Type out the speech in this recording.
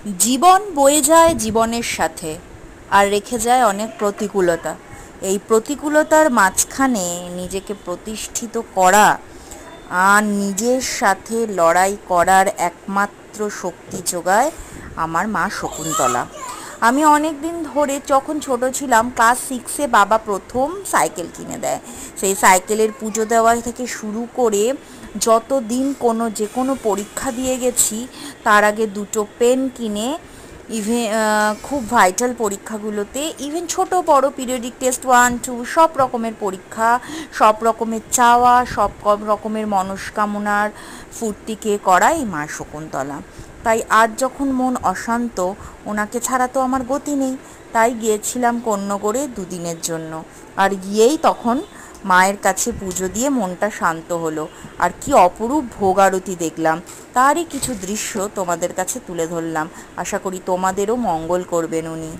জীবন বয়ে যায় জীবনের সাথে আর রেখে যায় অনেক প্রতিকূলতা। এই প্রতিকূলতার মাঝখানে নিজেকে প্রতিষ্ঠিত করা আর নিজের সাথে লড়াই করার একমাত্র শক্তি যোগায় আমার মা শকুন্তলা। আমি অনেক দিন ধরে, যখন ছোট ছিলাম, ক্লাস 6-এ বাবা প্রথম সাইকেল কিনে দেয়। সেই সাইকেলের পুজো দেওয়া থেকে শুরু করে যত দিন যে কোনো পরীক্ষা দিয়ে গেছি, তার আগে দুটো পেন কিনে, খুব ভাইটাল পরীক্ষাগুলোতে, ইভেন ছোট বড় পিরিয়ডিক টেস্ট 1-2 সব রকমের পরীক্ষা, সব রকমের চাওয়া, সব রকমের মনস্কামনার ফুর্তিকে করাই মা শকুন্তলা। তাই আজ যখন মন অশান্ত, ওনাকে ছাড়া তো আমার গতি নেই। তাই গিয়েছিলাম কোন্নগরে দুদিনের জন্য। আর গিয়েই তখন মায়ের কাছে পুজো দিয়ে মনটা শান্ত হলো। আর কি অপরূপ ভোগ আরতি দেখলাম, তারই কিছু দৃশ্য তোমাদের কাছে তুলে ধরলাম। আশা করি তোমাদেরও মঙ্গল করবেন উনি।